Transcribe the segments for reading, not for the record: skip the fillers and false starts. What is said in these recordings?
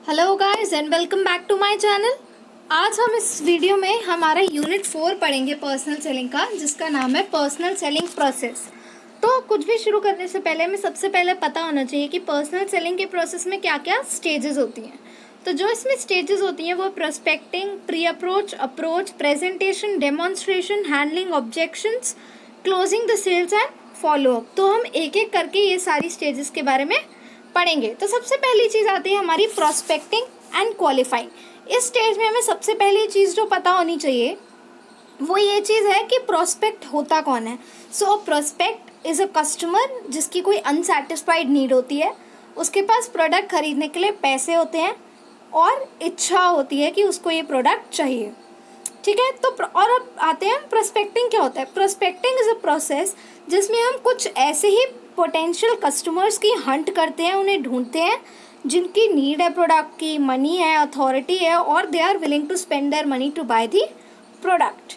Hello guys and welcome back to my channel. आज हम इस वीडियो में हमारा यूनिट 4 पढ़ेंगे पर्सनल सेलिंग का, जिसका नाम है पर्सनल सेलिंग प्रोसेस। तो कुछ भी शुरू करने से पहले हमें सबसे पहले पता होना चाहिए कि पर्सनल सेलिंग के प्रोसेस में क्या क्या स्टेजेस होती हैं। तो जो इसमें स्टेजेस होती हैं वो prospecting, pre approach, approach, presentation, demonstration, handling objections, closing the sales and follow up. तो हम एक एक करके ये सारी स्टेजेस के बारे में पढ़ेंगे। तो सबसे पहली चीज़ आती है हमारी प्रोस्पेक्टिंग एंड क्वालिफाइंग। इस स्टेज में हमें सबसे पहली चीज़ जो पता होनी चाहिए वो ये चीज़ है कि प्रोस्पेक्ट होता कौन है। सो प्रोस्पेक्ट इज़ अ कस्टमर जिसकी कोई अनसेटिस्फाइड नीड होती है, उसके पास प्रोडक्ट खरीदने के लिए पैसे होते हैं और इच्छा होती है कि उसको ये प्रोडक्ट चाहिए। ठीक है, तो और अब आते हैं प्रोस्पेक्टिंग क्या होता है। प्रोस्पेक्टिंग इज़ अ प्रोसेस जिसमें हम कुछ ऐसे ही पोटेंशियल कस्टमर्स की हंट करते हैं, उन्हें ढूंढते हैं जिनकी नीड है प्रोडक्ट की, मनी है, अथॉरिटी है और they are willing to spend their money to buy the product.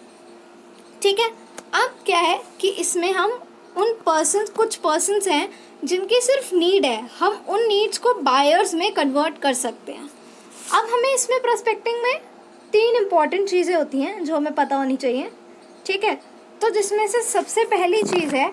ठीक है, अब क्या है कि इसमें हम कुछ पर्सन्स हैं जिनकी सिर्फ नीड है, हम उन नीड्स को बायर्स में कन्वर्ट कर सकते हैं। अब हमें इसमें प्रोस्पेक्टिंग में 3 इम्पॉर्टेंट चीज़ें होती हैं जो हमें पता होनी चाहिए। ठीक है, तो जिसमें से सबसे पहली चीज़ है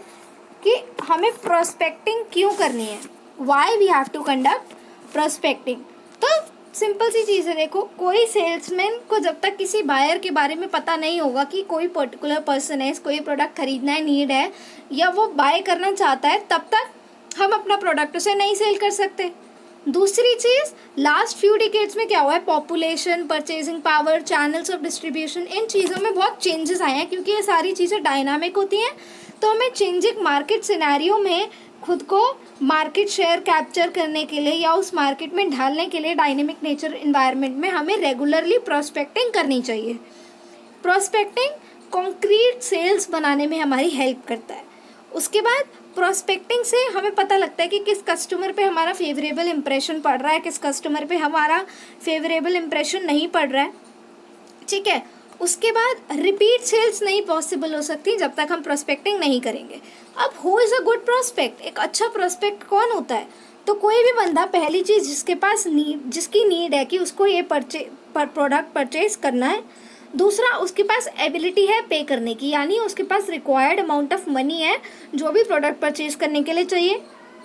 कि हमें प्रोस्पेक्टिंग क्यों करनी है, why we have to conduct prospecting. तो सिंपल सी चीज़ है, देखो कोई सेल्समैन को जब तक किसी बायर के बारे में पता नहीं होगा कि कोई पर्टिकुलर पर्सन है, कोई प्रोडक्ट खरीदना है, नीड है या वो बाय करना चाहता है, तब तक हम अपना प्रोडक्ट उसे नहीं सेल कर सकते। दूसरी चीज़, लास्ट फ्यू डिकेड्स में क्या हुआ है, population, purchasing power, channels of distribution, इन चीज़ों में बहुत चेंजेस आए हैं क्योंकि ये सारी चीज़ें डायनामिक होती हैं। तो हमें चेंजिंग मार्केट सिनेरियो में खुद को मार्केट शेयर कैप्चर करने के लिए या उस मार्केट में ढालने के लिए डायनेमिक नेचर इन्वायरमेंट में हमें रेगुलरली प्रोस्पेक्टिंग करनी चाहिए। प्रोस्पेक्टिंग कॉन्क्रीट सेल्स बनाने में हमारी हेल्प करता है। उसके बाद प्रोस्पेक्टिंग से हमें पता लगता है कि किस कस्टमर पे हमारा फेवरेबल इंप्रेशन पड़ रहा है, किस कस्टमर पे हमारा फेवरेबल इंप्रेशन नहीं पड़ रहा है। ठीक है, उसके बाद रिपीट सेल्स नहीं पॉसिबल हो सकती जब तक हम प्रोस्पेक्टिंग नहीं करेंगे। अब who is a good prospect, एक अच्छा प्रोस्पेक्ट कौन होता है? तो कोई भी बंदा, पहली चीज़ जिसकी नीड है कि उसको ये प्रोडक्ट परचेज करना है। दूसरा, उसके पास एबिलिटी है पे करने की, यानी उसके पास रिक्वायर्ड अमाउंट ऑफ मनी है जो भी प्रोडक्ट परचेज करने के लिए चाहिए।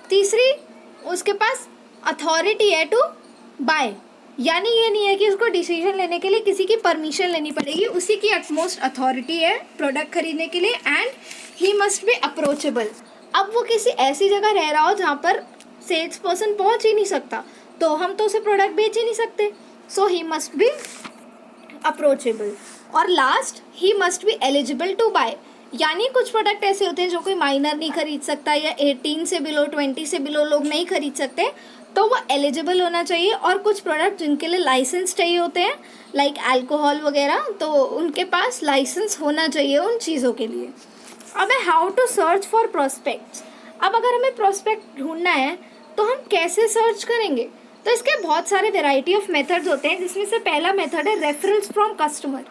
तीसरी, उसके पास अथॉरिटी है टू बाय, यानी ये नहीं है कि उसको डिसीजन लेने के लिए किसी की परमिशन लेनी पड़ेगी, उसी की अटमोस्ट अथॉरिटी है प्रोडक्ट खरीदने के लिए। And he must be approachable. अब वो किसी ऐसी जगह रह रहा हो जहाँ पर सेल्स पर्सन पहुँच ही नहीं सकता, तो हम तो उसे प्रोडक्ट बेच ही नहीं सकते। So he must be approachable. और last, he must be eligible to buy, यानी कुछ प्रोडक्ट ऐसे होते हैं जो कोई माइनर नहीं खरीद सकता या 18 से बिलो, 20 से बिलो लोग नहीं खरीद सकते, तो वो एलिजिबल होना चाहिए। और कुछ प्रोडक्ट जिनके लिए लाइसेंस चाहिए होते हैं, लाइक अल्कोहल वगैरह, तो उनके पास लाइसेंस होना चाहिए उन चीज़ों के लिए। अब है how to search for prospects. अब अगर हमें प्रोस्पेक्ट ढूंढना है तो हम कैसे सर्च करेंगे? तो इसके बहुत सारे वेराइटी ऑफ मेथड्स होते हैं, जिसमें से पहला मेथड है रेफरेंस फ्रॉम कस्टमर।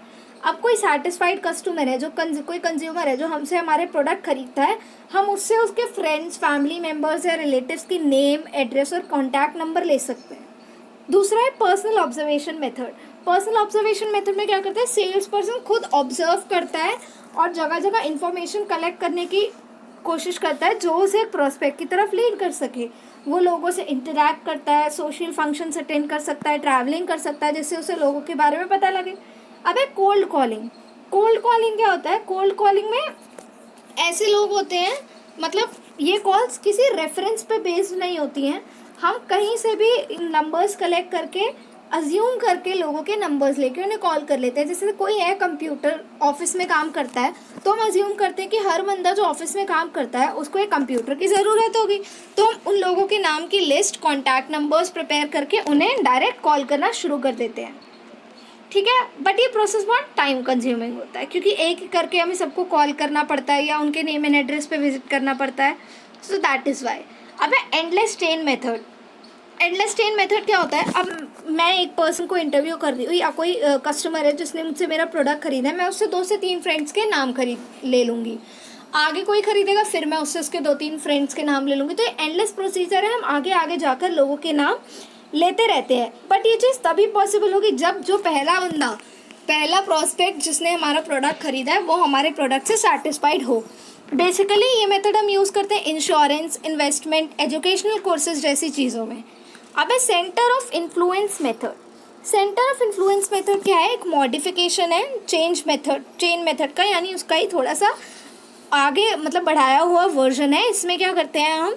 अब कोई सेटिस्फाइड कस्टमर है, कोई कंज्यूमर है जो हमसे हमारे प्रोडक्ट खरीदता है, हम उससे उसके फ्रेंड्स, फैमिली मेम्बर्स या रिलेटिव्स की नेम, एड्रेस और कॉन्टैक्ट नंबर ले सकते हैं। दूसरा है personal observation method. Personal observation method में क्या करता है, सेल्स पर्सन खुद ऑब्जर्व करता है और जगह जगह इंफॉर्मेशन कलेक्ट करने की कोशिश करता है जो उसे प्रोस्पेक्ट की तरफ लीड कर सके। वो लोगों से इंटरैक्ट करता है, सोशल फंक्शंस अटेंड कर सकता है, ट्रैवलिंग कर सकता है, जिससे उसे लोगों के बारे में पता लगे। अब है कोल्ड कॉलिंग। कोल्ड कॉलिंग क्या होता है? कोल्ड कॉलिंग में ऐसे लोग होते हैं, मतलब ये कॉल्स किसी रेफरेंस पे बेस्ड नहीं होती हैं, हम कहीं से भी नंबर्स कलेक्ट करके, अज्यूम करके लोगों के नंबर्स लेके उन्हें कॉल कर लेते हैं। जैसे कोई है कंप्यूटर ऑफिस में काम करता है, तो हम अज्यूम करते हैं कि हर बंदा जो ऑफिस में काम करता है उसको एक कंप्यूटर की ज़रूरत होगी, तो हम उन लोगों के नाम की लिस्ट, कॉन्टैक्ट नंबर्स प्रिपेयर करके उन्हें डायरेक्ट कॉल करना शुरू कर देते हैं। ठीक है, बट ये प्रोसेस बहुत टाइम कंज्यूमिंग होता है क्योंकि एक एक करके हमें सबको कॉल करना पड़ता है या उनके नेम एंड एड्रेस पे विजिट करना पड़ता है। So that is why. अब है endless chain method. Endless chain method क्या होता है? अब मैं एक पर्सन को इंटरव्यू कर रही हूँ या कोई कस्टमर है जिसने मुझसे मेरा प्रोडक्ट खरीदा है, मैं उससे 2 से 3 फ्रेंड्स के नाम ले लूँगी। आगे कोई खरीदेगा, फिर मैं उससे उसके 2-3 फ्रेंड्स के नाम ले लूँगी। तो ये एंडलेस प्रोसीजर है, हम आगे आगे जाकर लोगों के नाम लेते रहते हैं। बट ये चीज़ तभी पॉसिबल होगी जब जो पहला प्रॉस्पेक्ट जिसने हमारा प्रोडक्ट खरीदा है वो हमारे प्रोडक्ट से सेटिस्फाइड हो। बेसिकली ये मेथड हम यूज़ करते हैं इंश्योरेंस, इन्वेस्टमेंट, एजुकेशनल कोर्सेज जैसी चीज़ों में। अब है centre of influence method. Centre of influence method क्या है? एक मॉडिफिकेशन है चेन मेथड का, यानी उसका ही थोड़ा सा आगे मतलब बढ़ाया हुआ वर्जन है। इसमें क्या करते हैं हम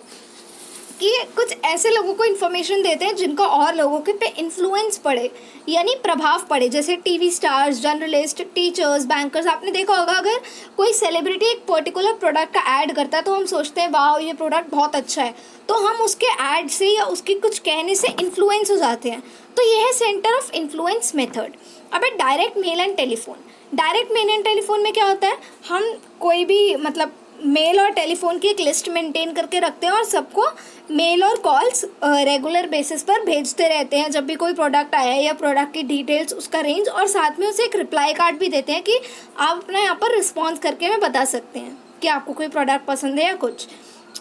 कि कुछ ऐसे लोगों को इन्फॉर्मेशन देते हैं जिनका और लोगों के पे इन्फ्लुएंस पड़े, यानी प्रभाव पड़े, जैसे TV stars, journalist, teachers, bankers. आपने देखा होगा अगर कोई सेलिब्रिटी एक पर्टिकुलर प्रोडक्ट का ऐड करता है तो हम सोचते हैं वाह ये प्रोडक्ट बहुत अच्छा है, तो हम उसके ऐड से या उसके कुछ कहने से इन्फ्लुएंस हो जाते हैं। तो ये है सेंटर ऑफ इन्फ्लुएंस मेथड। अब है direct male and telephone. Direct male and telephone में क्या होता है, हम कोई भी मतलब मेल और टेलीफोन की एक लिस्ट मेंटेन करके रखते हैं और सबको मेल और कॉल्स रेगुलर बेसिस पर भेजते रहते हैं जब भी कोई प्रोडक्ट आया है या प्रोडक्ट की डिटेल्स, उसका रेंज, और साथ में उसे एक रिप्लाई कार्ड भी देते हैं कि आप अपना यहाँ पर रिस्पॉन्स करके हमें बता सकते हैं कि आपको कोई प्रोडक्ट पसंद है या कुछ।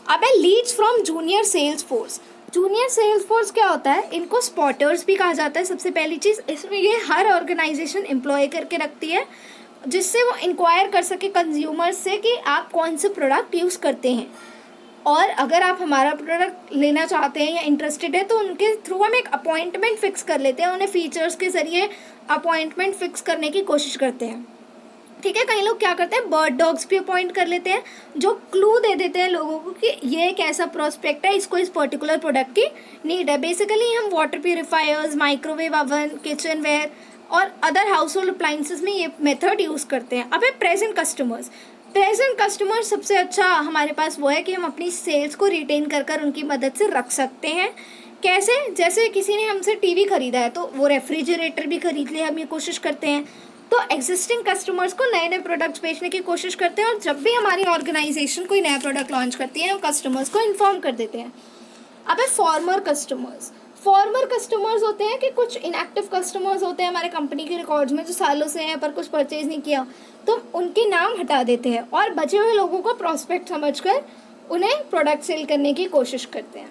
अब है leads from junior sales force. Junior sales force क्या होता है? इनको स्पॉटर्स भी कहा जाता है। सबसे पहली चीज़ इसमें ये हर ऑर्गेनाइजेशन एम्प्लॉय करके रखती है जिससे वो इंक्वायर कर सके कंज्यूमर्स से कि आप कौन से प्रोडक्ट यूज़ करते हैं, और अगर आप हमारा प्रोडक्ट लेना चाहते हैं या इंटरेस्टेड है तो उनके थ्रू हम एक अपॉइंटमेंट फ़िक्स कर लेते हैं। उन्हें फीचर्स के ज़रिए अपॉइंटमेंट फ़िक्स करने की कोशिश करते हैं। ठीक है, कई लोग क्या करते हैं बर्ड डॉग्स भी अपॉइंट कर लेते हैं जो क्लू दे देते हैं लोगों को कि ये एक ऐसा प्रोस्पेक्ट है, इसको इस पर्टिकुलर प्रोडक्ट की नीड है। बेसिकली हम water purifiers, microwave oven, kitchenware और अदर हाउस होल्ड अप्लाइंसेस में ये मेथड यूज़ करते हैं। अब है प्रेजेंट कस्टमर्स। प्रेजेंट कस्टमर सबसे अच्छा हमारे पास वो है कि हम अपनी सेल्स को रिटेन कर उनकी मदद से रख सकते हैं। कैसे? जैसे किसी ने हमसे टीवी खरीदा है तो वो रेफ्रिजरेटर भी खरीद ले, हम ये कोशिश करते हैं। तो एग्जिस्टिंग कस्टमर्स को नए नए प्रोडक्ट्स बेचने की कोशिश करते हैं, और जब भी हमारी ऑर्गेनाइजेशन कोई नया प्रोडक्ट लॉन्च करती है हम कस्टमर्स को इन्फॉर्म कर देते हैं। अब है फॉर्मर कस्टमर्स। फॉर्मर कस्टमर्स होते हैं कि कुछ इनएक्टिव कस्टमर्स होते हैं हमारे कंपनी के रिकॉर्ड्स में जो सालों से हैं पर कुछ परचेज नहीं किया, तो उनके नाम हटा देते हैं और बचे हुए लोगों को प्रॉस्पेक्ट समझकर उन्हें प्रोडक्ट सेल करने की कोशिश करते हैं।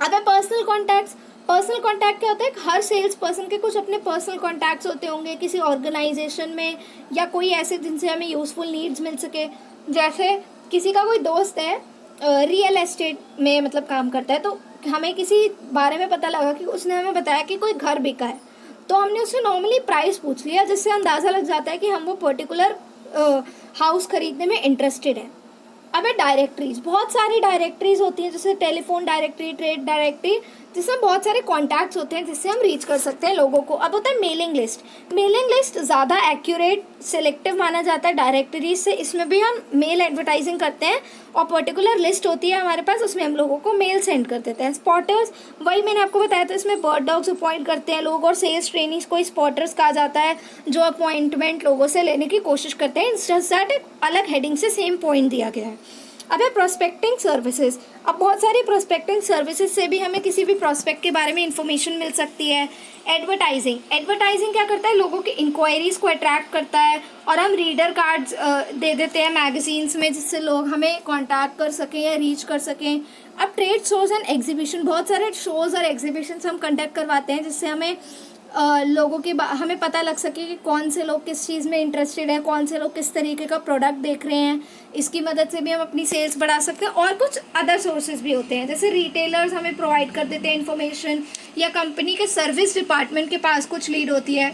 अब है पर्सनल कॉन्टैक्ट्स। पर्सनल कॉन्टैक्ट क्या होता है? हर सेल्स पर्सन के कुछ अपने पर्सनल कॉन्टैक्ट्स होते होंगे किसी ऑर्गेनाइजेशन में या कोई ऐसे जिनसे हमें यूज़फुल नीड्स मिल सके। जैसे किसी का कोई दोस्त है रियल एस्टेट में मतलब काम करता है, तो हमें किसी बारे में पता लगा कि उसने हमें बताया कि कोई घर बिका है, तो हमने उससे नॉर्मली प्राइस पूछ लिया जिससे अंदाज़ा लग जाता है कि हम वो पर्टिकुलर हाउस खरीदने में इंटरेस्टेड हैं। अब है डायरेक्टरीज। बहुत सारी डायरेक्टरीज होती हैं जैसे टेलीफोन डायरेक्टरी, ट्रेड डायरेक्टरी, जिसमें बहुत सारे कॉन्टैक्ट्स होते हैं जिससे हम रीच कर सकते हैं लोगों को। अब होता है मेलिंग लिस्ट। मेलिंग लिस्ट ज़्यादा एक्यूरेट, सिलेक्टिव माना जाता है डायरेक्टरीज से। इसमें भी हम मेल एडवर्टाइजिंग करते हैं और पर्टिकुलर लिस्ट होती है हमारे पास, उसमें हम लोगों को मेल सेंड कर देते हैं। स्पॉटर्स, वही मैंने आपको बताया था, इसमें बर्ड डॉग्स अपॉइंट करते हैं लोग, और सेल्स ट्रेनिंग्स को स्पॉटर्स कहा जाता है जो अपॉइंटमेंट लोगों से लेने की कोशिश करते हैं। जस्ट दैट एक अलग हेडिंग से सेम पॉइंट दिया गया है। अब है प्रोस्पेक्टिंग सर्विसेज। अब बहुत सारी प्रोस्पेक्टिंग सर्विसेज से भी हमें किसी भी प्रोस्पेक्ट के बारे में इंफॉर्मेशन मिल सकती है। एडवर्टाइजिंग क्या करता है? लोगों की इंक्वायरीज को अट्रैक्ट करता है और हम रीडर कार्ड्स दे देते हैं मैगजीन्स में जिससे लोग हमें कांटेक्ट कर सकें या रीच कर सकें। अब ट्रेड शोज़ एंड एग्जीबिशन, बहुत सारे शोज़ और एग्जीबिशंस हम कंडक्ट करवाते हैं जिससे हमें लोगों की हमें पता लग सके कि कौन से लोग किस चीज़ में इंटरेस्टेड हैं, कौन से लोग किस तरीके का प्रोडक्ट देख रहे हैं। इसकी मदद से भी हम अपनी सेल्स बढ़ा सकते हैं। और कुछ अदर सोर्सेज भी होते हैं जैसे रिटेलर्स हमें प्रोवाइड कर देते हैं इन्फॉर्मेशन, या कंपनी के सर्विस डिपार्टमेंट के पास कुछ लीड होती है।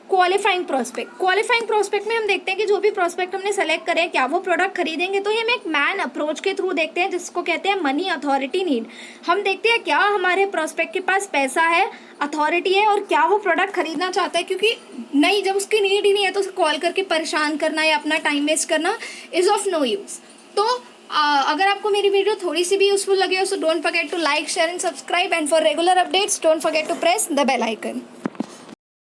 क्वालिफाइंग प्रोस्पेक्ट में हम देखते हैं कि जो भी प्रोस्पेक्ट हमने सेलेक्ट करें क्या वो प्रोडक्ट खरीदेंगे, तो ये हम एक मैन अप्रोच के थ्रू देखते हैं जिसको कहते हैं मनी अथॉरिटी नीड। हम देखते हैं क्या हमारे प्रोस्पेक्ट के पास पैसा है, अथॉरिटी है, और क्या वो प्रोडक्ट खरीदना चाहता है, क्योंकि नहीं, जब उसकी नीड ही नहीं है तो उसे कॉल करके परेशान करना या अपना टाइम वेस्ट करना इज़ ऑफ नो यूज़। तो अगर आपको मेरी वीडियो थोड़ी सी भी यूजफुल लगे हो, so don't forget to like, share and subscribe, and for regular updates don't forget to press the bell icon.